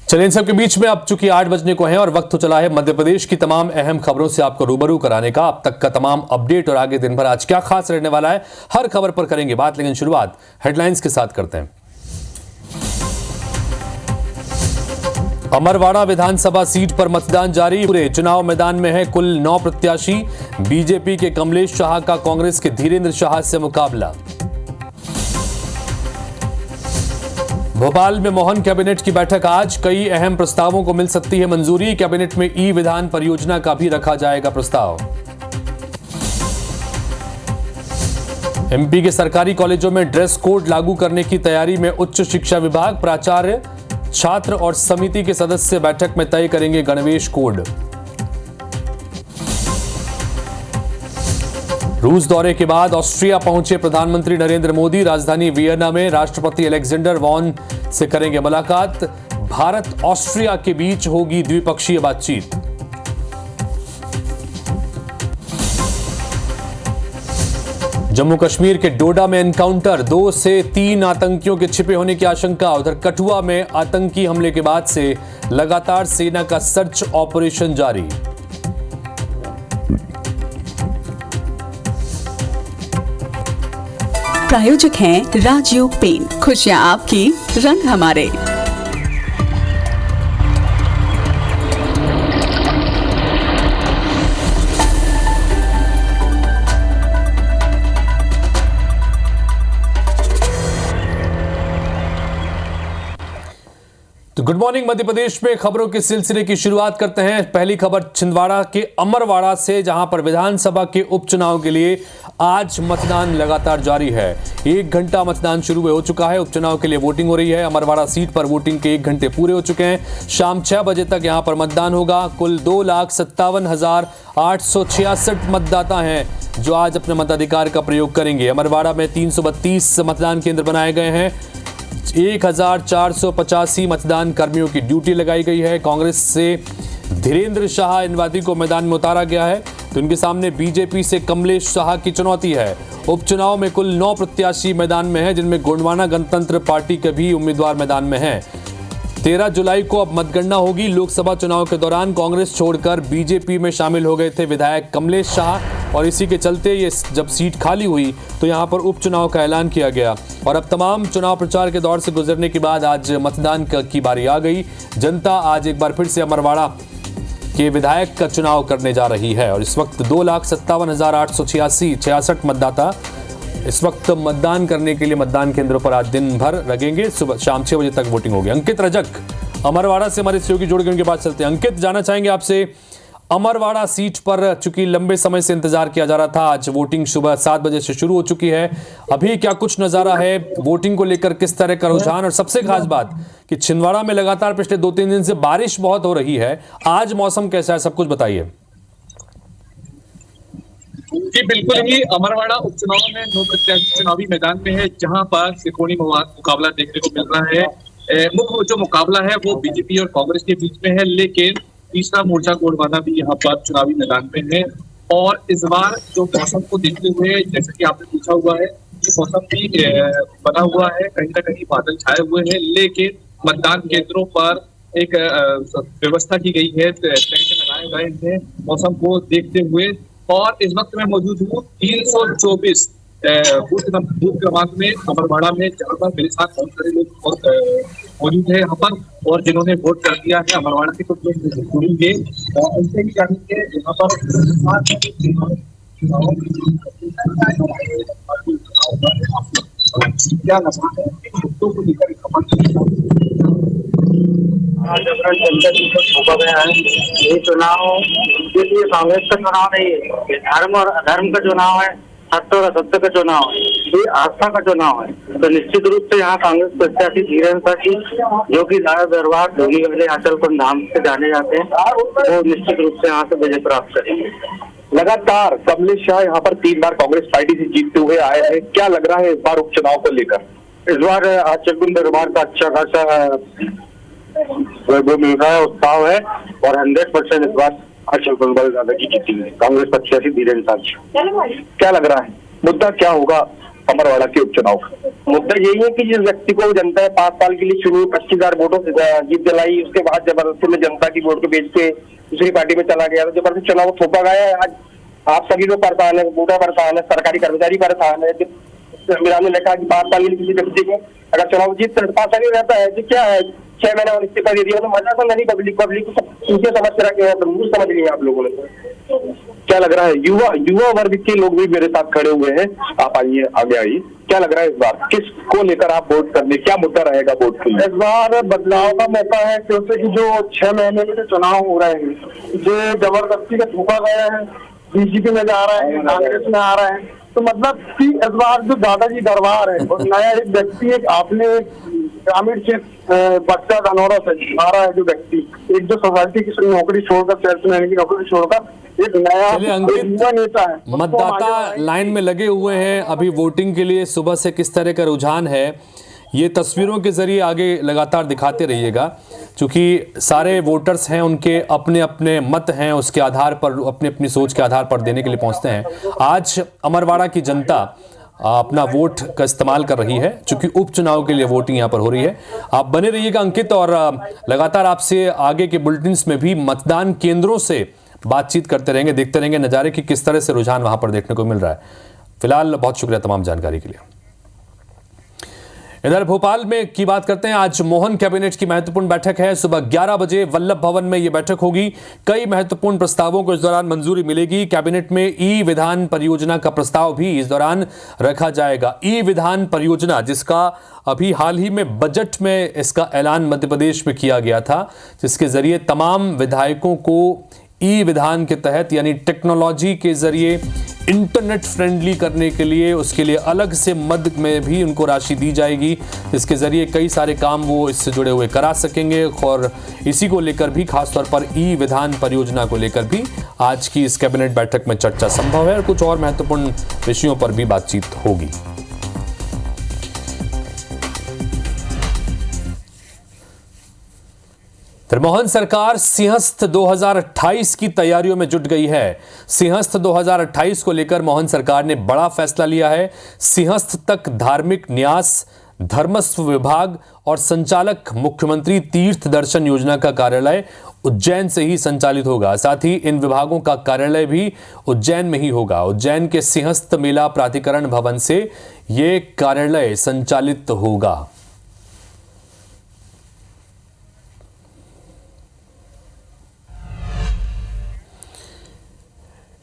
चलिए इन सबके बीच में अब चूंकि 8 बजने को है और वक्त तो चला है मध्य प्रदेश की तमाम अहम खबरों से आपको रूबरू कराने का। अब तक का तमाम अपडेट और आगे दिन भर आज क्या खास रहने वाला है, हर खबर पर करेंगे बात, लेकिन शुरुआत हेडलाइंस के साथ करते हैं। अमरवाड़ा विधानसभा सीट पर मतदान जारी, पूरे चुनाव मैदान में है कुल 9 प्रत्याशी। बीजेपी के कमलेश शाह का कांग्रेस के धीरेन्द्र शाह से मुकाबला। भोपाल में मोहन कैबिनेट की बैठक आज, कई अहम प्रस्तावों को मिल सकती है मंजूरी। कैबिनेट में ई विधान परियोजना का भी रखा जाएगा प्रस्ताव। एमपी के सरकारी कॉलेजों में ड्रेस कोड लागू करने की तैयारी में उच्च शिक्षा विभाग। प्राचार्य, छात्र और समिति के सदस्य बैठक में तय करेंगे गणवेश कोड। रूस दौरे के बाद ऑस्ट्रिया पहुंचे प्रधानमंत्री नरेंद्र मोदी। राजधानी वियना में राष्ट्रपति अलेक्जेंडर वॉन से करेंगे मुलाकात। भारत ऑस्ट्रिया के बीच होगी द्विपक्षीय बातचीत। जम्मू कश्मीर के डोडा में एनकाउंटर, 2 से 3 आतंकियों के छिपे होने की आशंका। उधर कठुआ में आतंकी हमले के बाद से लगातार सेना का सर्च ऑपरेशन जारी। प्रायोजक हैं राजयोग पेंट, खुशियां आपकी, रंग हमारे। तो गुड मॉर्निंग मध्य प्रदेश में खबरों के सिलसिले की शुरुआत करते हैं। पहली खबर छिंदवाड़ा के अमरवाड़ा से, जहां पर विधानसभा के उपचुनाव के लिए आज मतदान लगातार जारी है। 1 घंटा मतदान शुरू हो चुका है। उपचुनाव के लिए वोटिंग हो रही है। अमरवाड़ा सीट पर वोटिंग के 1 घंटे पूरे हो चुके हैं। शाम 6 बजे तक यहां पर मतदान होगा। कुल 2,57,866 मतदाता हैं जो आज अपने मताधिकार का प्रयोग करेंगे। अमरवाड़ा में 332 मतदान केंद्र बनाए गए हैं। 1485 मतदान कर्मियों की ड्यूटी लगाई गई है। कांग्रेस से धीरेन्द्र शाह इनवादी को मैदान में उतारा गया है, तो इनके सामने बीजेपी से कमलेश शाह की चुनौती है। उपचुनाव में कुल 9 प्रत्याशी मैदान में हैं, जिनमें गोंडवाना गणतंत्र पार्टी के भी उम्मीदवार मैदान में हैं। 13 जुलाई को अब मतगणना होगी। लोकसभा चुनाव के दौरान कांग्रेस छोड़कर बीजेपी में शामिल हो गए थे विधायक कमलेश शाह, और इसी के चलते ये जब सीट खाली हुई तो यहां पर उपचुनाव का ऐलान किया गया। और अब तमाम चुनाव प्रचार के दौर से गुजरने के बाद आज मतदान की बारी आ गई। जनता आज एक बार फिर से अमरवाड़ा के विधायक का चुनाव करने जा रही है। और इस वक्त 2,57,866 मतदाता इस वक्त मतदान करने के लिए मतदान केंद्रों पर आज दिन भर लगेंगे। सुबह शाम 6 बजे तक वोटिंग होगी। अंकित रजक अमरवाड़ा से हमारे सहयोगी जुड़ गए, उनके पास चलते हैं। अंकित, जाना चाहेंगे आपसे, अमरवाड़ा सीट पर चूंकि लंबे समय से इंतजार किया जा रहा था, आज वोटिंग सुबह 7 बजे से शुरू हो चुकी है। अभी क्या कुछ नजारा है वोटिंग को लेकर, किस तरह का रुझान, और सबसे खास बात कि छिंदवाड़ा में लगातार पिछले 2-3 दिन से बारिश बहुत हो रही है, आज मौसम कैसा है, सब कुछ बताइए। जी बिल्कुल ही, अमरवाड़ा उपचुनाव में 9 प्रत्याशी चुनावी मैदान में है, जहां पर त्रिकोणीय मुकाबला देखने को मिल रहा है। मुख्य जो मुकाबला है वो बीजेपी और कांग्रेस के बीच में है, लेकिन तीसरा मोर्चा गोंडवाना भी यहाँ पर चुनावी मैदान में है। और इस बार जो मौसम को देखते हुए, जैसा कि आपने पूछा हुआ है, ये मौसम भी बना हुआ है, कहीं ना कहीं बादल छाए हुए हैं, लेकिन मतदान केंद्रों पर एक व्यवस्था की गई है, टेंट लगाए गए हैं मौसम को देखते हुए। और इस वक्त मैं मौजूद हूँ 324 बूथ क्रमांक में अमरवाड़ा में, जहाँ पर मेरे साथ बहुत सारे लोग मौजूद है यहाँ पर, और जिन्होंने वोट कर दिया है। अमरवाड़ा के कुछ लोग जुड़ेंगे और उनसे भी जानेंगे यहाँ पर क्या नजर है मुद्दों को लेकर। ये चुनाव उनके लिए कांग्रेस का चुनाव नहीं है, धर्म और अधर्म का चुनाव है, सत्य और असत्य का चुनाव है, ये आस्था का चुनाव है। तो निश्चित रूप से यहाँ कांग्रेस प्रत्याशी धीरेन्द्र शाह जी, जो कि लाड़ा दरबार धोनी वाले आंचलकुंड धाम से जाने जाते हैं, वो निश्चित रूप से यहाँ से विजय प्राप्त करेंगे। लगातार कमलेश शाह यहाँ पर 3 बार कांग्रेस पार्टी से जीतते हुए आए हैं, क्या लग रहा है इस बार उपचुनाव को लेकर? इस बार आंचलकुंड दरबार का अच्छा खासा वो मिल रहा है, उत्साह है, और 100% इस बार आंचलकुंड दादा की जीतेंगे कांग्रेस प्रत्याशी धीरेन्द्र शाह जी। क्या लग रहा है मुद्दा क्या होगा अमरवाड़ा के उपचुनाव का? मुद्दा यही है कि जिस व्यक्ति को जनता ने 5 साल के लिए चुनी, 25,000 वोटों से जीत दिलाई, उसके बाद जबरदस्ती में जनता की वोट को बेच के दूसरी पार्टी में चला गया, तो जबरदस्ती चुनाव थोपा गया है। आज आप सभी लोग परेशान है, वोटर परेशान है, सरकारी कर्मचारी परेशान है। संविधान में लिखा कि 5 साल के लिए किसी व्यक्ति को अगर चुनाव जीत 5 साल ही रहता है तो क्या है, 6 महीने और इस्तीफा दे दिया, तो मजा तो नहीं। पब्लिक को उनके समझ कर रखे हैं, मूर्ख समझ लिया आप लोगों ने। क्या लग रहा है युवा वर्ग के लोग भी मेरे साथ खड़े हुए हैं, आप आइए आगे आइए, क्या लग रहा है इस बार किसको लेकर आप वोट करने, क्या मुद्दा रहेगा वोट के लिए? इस बार बदलाव का मौका है, क्योंकि जो 6 महीने में जो चुनाव हो रहे हैं, जो जबरदस्ती का थोपा गया है, बीजेपी में जा रहा है, कांग्रेस में आ रहा है, तो मतलब कि इस बार जो दादाजी दरबार है और नया एक व्यक्ति, एक आपने ग्रामीण क्षेत्र बच्चा धनौरा से आ रहा है जो व्यक्ति, एक जो सोसाइटी की नौकरी छोड़कर, सेल्समैन की नौकरी छोड़कर एक नया युवा नेता है। मतदाता लाइन में लगे हुए हैं अभी वोटिंग के लिए। सुबह से किस तरह का रुझान है ये तस्वीरों के जरिए आगे लगातार दिखाते रहिएगा, क्योंकि सारे वोटर्स हैं, उनके अपने अपने मत हैं, उसके आधार पर अपनी अपनी सोच के आधार पर देने के लिए पहुंचते हैं। आज अमरवाड़ा की जनता अपना वोट का इस्तेमाल कर रही है, क्योंकि उपचुनाव के लिए वोटिंग यहाँ पर हो रही है। आप बने रहिएगा अंकित, और लगातार आपसे आगे के बुलेटिन्स में भी मतदान केंद्रों से बातचीत करते रहेंगे, देखते रहेंगे नज़ारे कि किस तरह से रुझान वहां पर देखने को मिल रहा है। फिलहाल बहुत शुक्रिया तमाम जानकारी के लिए। इधर भोपाल में की बात करते हैं। आज मोहन कैबिनेट की महत्वपूर्ण बैठक है। सुबह 11 बजे वल्लभ भवन में यह बैठक होगी। कई महत्वपूर्ण प्रस्तावों को इस दौरान मंजूरी मिलेगी। कैबिनेट में ई विधान परियोजना का प्रस्ताव भी इस दौरान रखा जाएगा। ई विधान परियोजना, जिसका अभी हाल ही में बजट में इसका ऐलान मध्य प्रदेश में किया गया था, जिसके जरिए तमाम विधायकों को ई विधान के तहत यानी टेक्नोलॉजी के जरिए इंटरनेट फ्रेंडली करने के लिए, उसके लिए अलग से मद में भी उनको राशि दी जाएगी, जिसके जरिए कई सारे काम वो इससे जुड़े हुए करा सकेंगे। और इसी को लेकर भी खासतौर पर ई विधान परियोजना को लेकर भी आज की इस कैबिनेट बैठक में चर्चा संभव है, और कुछ और महत्वपूर्ण विषयों पर भी बातचीत होगी। मोहन सरकार सिंहस्थ 2028 की तैयारियों में जुट गई है। सिंहस्थ 2028 को लेकर मोहन सरकार ने बड़ा फैसला लिया है। सिंहस्थ तक धार्मिक न्यास, धर्मस्व विभाग और संचालक मुख्यमंत्री तीर्थ दर्शन योजना का कार्यालय उज्जैन से ही संचालित होगा। साथ ही इन विभागों का कार्यालय भी उज्जैन में ही होगा। उज्जैन के सिंहस्थ मेला प्राधिकरण भवन से ये कार्यालय संचालित होगा।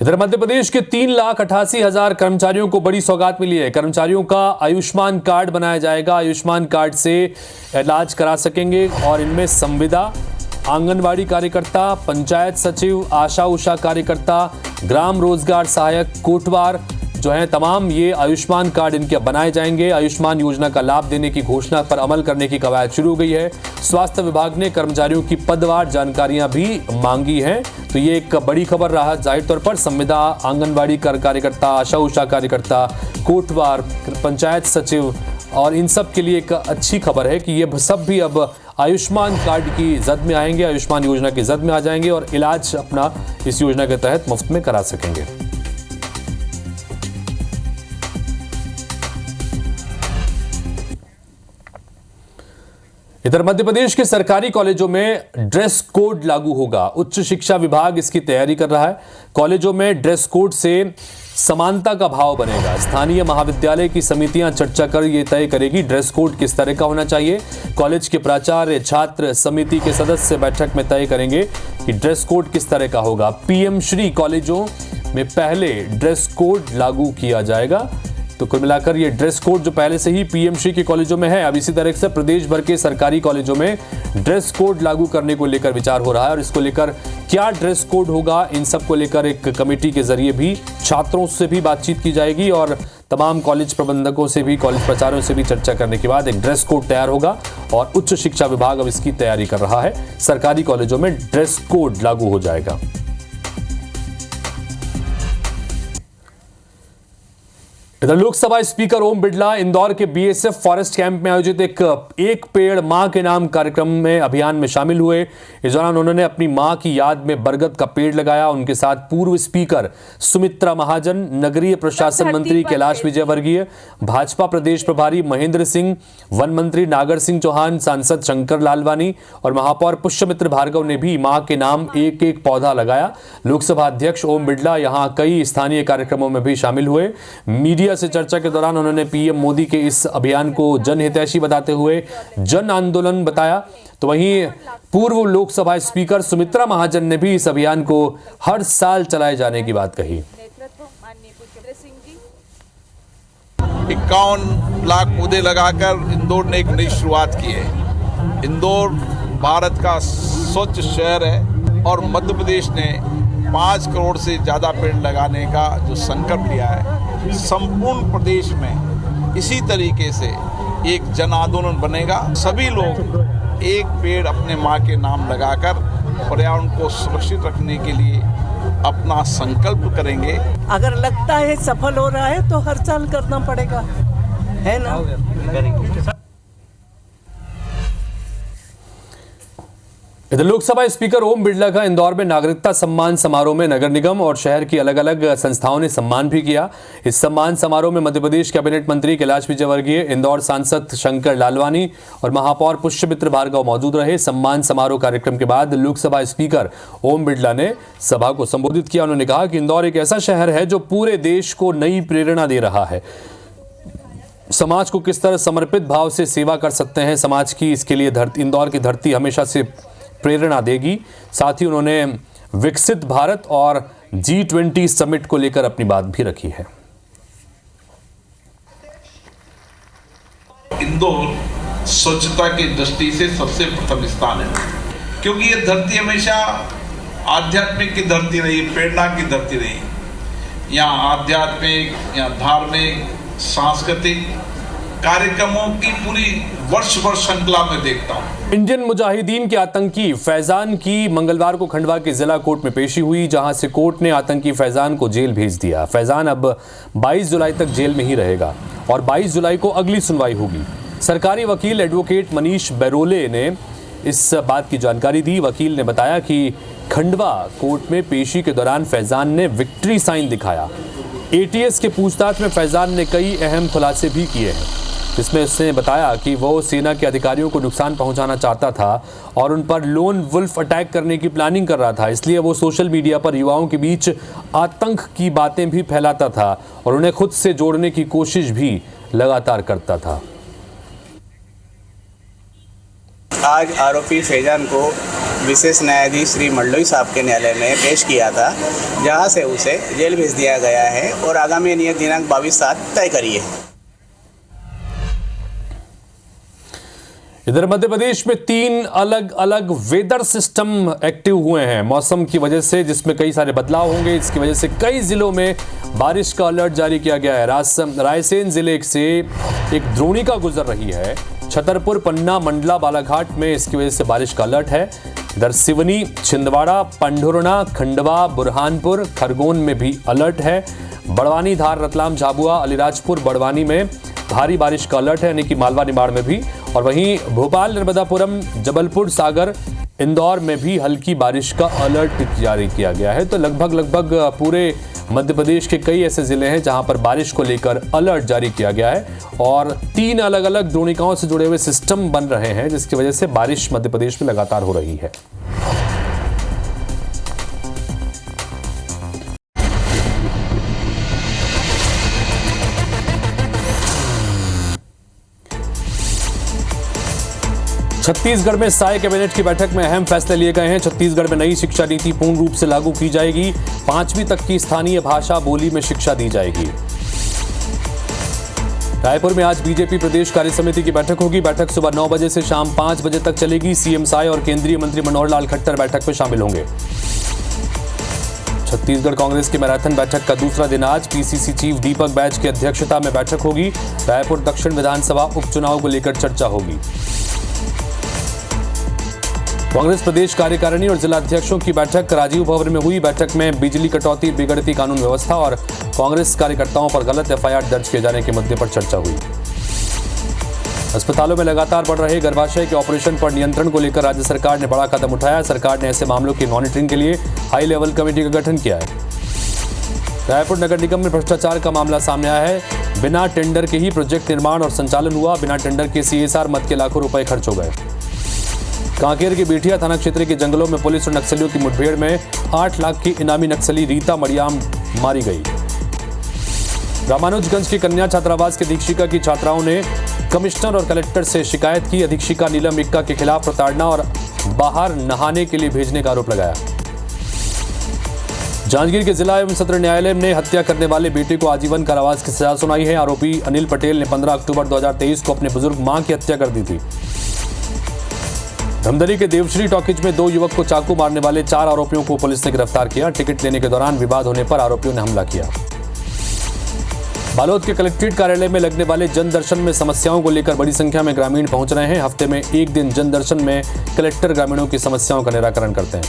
इधर मध्य प्रदेश के 3,88,000 कर्मचारियों को बड़ी सौगात मिली है। कर्मचारियों का आयुष्मान कार्ड बनाया जाएगा। आयुष्मान कार्ड से इलाज करा सकेंगे, और इनमें संविदा, आंगनवाड़ी कार्यकर्ता, पंचायत सचिव, आशा उषा कार्यकर्ता, ग्राम रोजगार सहायक, कोटवार जो हैं, तमाम ये आयुष्मान कार्ड इनके बनाए जाएंगे। आयुष्मान योजना का लाभ देने की घोषणा पर अमल करने की कवायद शुरू हो गई है। स्वास्थ्य विभाग ने कर्मचारियों की पदवार जानकारियां भी मांगी हैं, तो ये एक बड़ी खबर रहा। जाहिर तौर पर संविदा, आंगनवाड़ी कार्यकर्ता, आशा उषा कार्यकर्ता, कोटवार, पंचायत सचिव, और इन सब के लिए एक अच्छी खबर है कि ये सब भी अब आयुष्मान कार्ड की जद में आएंगे, आयुष्मान योजना की जद में आ जाएंगे और इलाज अपना इस योजना के तहत मुफ्त में करा सकेंगे। इधर मध्य प्रदेश के सरकारी कॉलेजों में ड्रेस कोड लागू होगा। उच्च शिक्षा विभाग इसकी तैयारी कर रहा है। कॉलेजों में ड्रेस कोड से समानता का भाव बनेगा। स्थानीय महाविद्यालय की समितियां चर्चा कर ये तय करेगी ड्रेस कोड किस तरह का होना चाहिए। कॉलेज के प्राचार्य, छात्र समिति के सदस्य बैठक में तय करेंगे कि ड्रेस कोड किस तरह का होगा। पीएम श्री कॉलेजों में पहले ड्रेस कोड लागू किया जाएगा। तो कुल मिलाकर ये ड्रेस कोड जो पहले से ही पीएमसी के कॉलेजों में है, अब इसी तरह से प्रदेश भर के सरकारी कॉलेजों में ड्रेस कोड लागू करने को लेकर विचार हो रहा है। और इसको लेकर क्या ड्रेस कोड होगा, इन सब को लेकर एक कमेटी के जरिए भी छात्रों से भी बातचीत की जाएगी और तमाम कॉलेज प्रबंधकों से भी, कॉलेज प्राचार्यों से भी चर्चा करने के बाद एक ड्रेस कोड तैयार होगा। और उच्च शिक्षा विभाग अब इसकी तैयारी कर रहा है। सरकारी कॉलेजों में ड्रेस कोड लागू हो जाएगा। इधर लोकसभा स्पीकर ओम बिरला इंदौर के बीएसएफ फॉरेस्ट कैंप में आयोजित एक पेड़ मां के नाम कार्यक्रम में अभियान में शामिल हुए। इस दौरान उन्होंने अपनी मां की याद में बरगद का पेड़ लगाया। उनके साथ पूर्व स्पीकर सुमित्रा महाजन, नगरीय प्रशासन मंत्री कैलाश विजयवर्गीय, भाजपा प्रदेश प्रभारी महेंद्र सिंह, वन मंत्री नागर सिंह चौहान, सांसद शंकर लालवानी और महापौर पुष्यमित्र भार्गव ने भी मां के नाम एक एक पौधा लगाया। लोकसभा अध्यक्ष ओम बिरला यहां कई स्थानीय कार्यक्रमों में भी शामिल हुए। मीडिया से चर्चा के दौरान उन्होंने पीएम मोदी के इस अभियान को जनहितैषी बताते हुए जन आंदोलन बताया। तो वहीं पूर्व लोकसभा स्पीकर सुमित्रा महाजन ने भी इस अभियान को हर साल चलाए जाने की बात कही। 51 लाख पौधे लगाकर इंदौर ने एक नई शुरुआत की है। इंदौर भारत का स्वच्छ शहर है और मध्य प्रदेश ने 5 करोड़ से ज़्यादा पेड़ लगाने का जो संकल्प लिया है, संपूर्ण प्रदेश में इसी तरीके से एक जन आंदोलन बनेगा। सभी लोग एक पेड़ अपने माँ के नाम लगाकर पर्यावरण को सुरक्षित रखने के लिए अपना संकल्प करेंगे। अगर लगता है सफल हो रहा है तो हर साल करना पड़ेगा, है ना। इधर लोकसभा स्पीकर ओम बिरला का इंदौर में नागरिकता सम्मान समारोह में नगर निगम और शहर की अलग अलग संस्थाओं ने सम्मान भी किया। इस सम्मान समारोह में मध्य प्रदेश कैबिनेट मंत्री कैलाश विजयवर्गीय, इंदौर सांसद शंकर लालवानी और महापौर पुष्यमित्र भार्गव मौजूद रहे। सम्मान समारोह कार्यक्रम के बाद लोकसभा स्पीकर ओम बिरला ने सभा को संबोधित किया। उन्होंने कहा कि इंदौर एक ऐसा शहर है जो पूरे देश को नई प्रेरणा दे रहा है। समाज को किस तरह समर्पित भाव से सेवा कर सकते हैं समाज की, इसके लिए इंदौर की धरती हमेशा से प्रेरणा देगी। साथ ही उन्होंने विकसित भारत और G20 समिट को लेकर अपनी बात भी रखी है। इंदौर स्वच्छता की दृष्टि से सबसे प्रथम स्थान है, क्योंकि ये धरती हमेशा आध्यात्मिक की धरती रही, प्रेरणा की धरती रही। यहाँ आध्यात्मिक, यहाँ धार्मिक, सांस्कृतिक कार्यक्रमों की पूरी वर्ष भर श्रृंखला में देखता हूँ। इंडियन मुजाहिदीन के आतंकी फैजान की मंगलवार को खंडवा के जिला कोर्ट में पेशी हुई, जहां से कोर्ट ने आतंकी फैजान को जेल भेज दिया। फैजान अब 22 जुलाई तक जेल में ही रहेगा और 22 जुलाई को अगली सुनवाई होगी। सरकारी वकील एडवोकेट मनीष बैरोले ने इस बात की जानकारी दी। वकील ने बताया कि खंडवा कोर्ट में पेशी के दौरान फैजान ने विक्ट्री साइन दिखाया। ATS के पूछताछ में फैजान ने कई अहम खुलासे भी किए हैं, जिसमें उसने बताया कि वो सेना के अधिकारियों को नुकसान पहुंचाना चाहता था और उन पर लोन वुल्फ अटैक करने की प्लानिंग कर रहा था। इसलिए वो सोशल मीडिया पर युवाओं के बीच आतंक की बातें भी फैलाता था और उन्हें खुद से जोड़ने की कोशिश भी लगातार करता था। आज आरोपी फैजान को विशेष न्यायाधीश श्री मंडलोई साहब के न्यायालय में पेश किया था, जहां से उसे जेल भेज दिया गया है और आगामी नियत दिनांक 22/7 तय करी है। इधर मध्य प्रदेश में 3 अलग अलग वेदर सिस्टम एक्टिव हुए हैं मौसम की वजह से, जिसमें कई सारे बदलाव होंगे। इसकी वजह से कई जिलों में बारिश का अलर्ट जारी किया गया है। रायसेन जिले से एक द्रोणिका गुजर रही है। छतरपुर, पन्ना, मंडला, बालाघाट में इसकी वजह से बारिश का अलर्ट है। इधर सिवनी, छिंदवाड़ा, पंढुरना, खंडवा, बुरहानपुर, खरगोन में भी अलर्ट है। बड़वानी, धार, रतलाम, झाबुआ, अलीराजपुर, बड़वानी में भारी बारिश का अलर्ट है, यानी कि मालवा निमाड़ में भी। और वहीं भोपाल, नर्मदापुरम, जबलपुर, सागर, इंदौर में भी हल्की बारिश का अलर्ट जारी किया गया है। तो लगभग पूरे मध्य प्रदेश के कई ऐसे जिले हैं जहां पर बारिश को लेकर अलर्ट जारी किया गया है और 3 अलग अलग द्रोणिकाओं से जुड़े हुए सिस्टम बन रहे हैं, जिसकी वजह से बारिश मध्य प्रदेश में लगातार हो रही है। छत्तीसगढ़ में साय कैबिनेट की बैठक में अहम फैसले लिए गए हैं। छत्तीसगढ़ में नई शिक्षा नीति पूर्ण रूप से लागू की जाएगी। 5वीं तक की स्थानीय भाषा बोली में शिक्षा दी जाएगी। रायपुर में आज बीजेपी प्रदेश कार्य समिति की बैठक होगी। बैठक सुबह 9 बजे से शाम 5 बजे तक चलेगी। सीएम साय और केंद्रीय मंत्री मनोहर लाल खट्टर बैठक में शामिल होंगे। छत्तीसगढ़ कांग्रेस की मैराथन बैठक का दूसरा दिन आज पीसीसी चीफ दीपक बैज की अध्यक्षता में बैठक होगी। रायपुर दक्षिण विधानसभा उपचुनाव को लेकर चर्चा होगी। कांग्रेस प्रदेश कार्यकारिणी और जिला अध्यक्षों की बैठक राजीव भवन में हुई। बैठक में बिजली कटौती, बिगड़ती कानून व्यवस्था और कांग्रेस कार्यकर्ताओं पर गलत एफआईआर दर्ज किए जाने के मुद्दे पर चर्चा हुई। अस्पतालों में लगातार बढ़ रहे गर्भाशय के ऑपरेशन पर नियंत्रण को लेकर राज्य सरकार ने बड़ा कदम उठाया। सरकार ने ऐसे मामलों की मॉनिटरिंग के लिए हाई लेवल कमेटी का गठन किया है। रायपुर नगर निगम में भ्रष्टाचार का मामला सामने आया है। बिना टेंडर के ही प्रोजेक्ट निर्माण और संचालन हुआ। बिना टेंडर के सीएसआर मद के लाखों रुपए खर्च हो गए। कांकेर के बेटिया थाना क्षेत्र के जंगलों में पुलिस और नक्सलियों की मुठभेड़ में 8 लाख की इनामी नक्सली रीता मरियाम मारी गई। रामानुजगंज की कन्या छात्रावास के अधीक्षिका की छात्राओं ने कमिश्नर और कलेक्टर से शिकायत की। अधीक्षिका नीलम इक्का के खिलाफ प्रताड़ना और बाहर नहाने के लिए भेजने का आरोप लगाया। जांजगीर के जिला एवं सत्र न्यायालय ने हत्या करने वाले बेटे को आजीवन कारावास की सजा सुनाई है। आरोपी अनिल पटेल ने 15 अक्टूबर 2023 को अपने बुजुर्ग मां की हत्या कर दी थी। धमदरी के देवश्री टॉकीज में 2 युवक को चाकू मारने वाले 4 आरोपियों को पुलिस ने गिरफ्तार किया। टिकट लेने के दौरान विवाद होने पर आरोपियों ने हमला किया। बालोद के कलेक्ट्रेट कार्यालय में लगने वाले जन दर्शन में समस्याओं को लेकर बड़ी संख्या में ग्रामीण पहुंच रहे हैं। हफ्ते में 1 दिन जन दर्शन में कलेक्टर ग्रामीणों की समस्याओं का निराकरण करते हैं।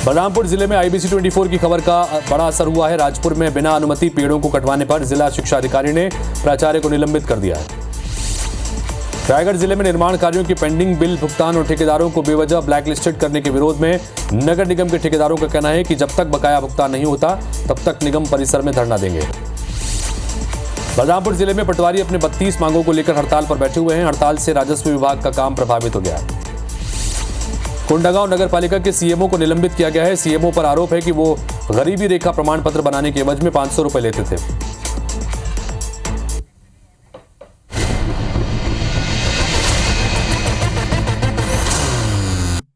बलरामपुर जिले में IBC 24 की खबर का बड़ा असर हुआ है। राजपुर में बिना अनुमति पेड़ों को कटवाने पर जिला शिक्षा अधिकारी ने प्राचार्य को निलंबित कर दिया है। रायगढ़ जिले में निर्माण कार्यों की पेंडिंग बिल भुगतान और ठेकेदारों को बेवजह ब्लैकलिस्टेड करने के विरोध में नगर निगम के ठेकेदारों का कहना है कि जब तक बकाया भुगतान नहीं होता तब तक निगम परिसर में धरना देंगे। बलरामपुर जिले में पटवारी अपने 32 मांगों को लेकर हड़ताल पर बैठे हुए हैं। हड़ताल से राजस्व विभाग का काम प्रभावित हो गया है। कोंडागांव नगर पालिका के सीएमओ को निलंबित किया गया है। सीएमओ पर आरोप है कि वो गरीबी रेखा प्रमाण पत्र बनाने के एवज में 500 रुपए लेते थे।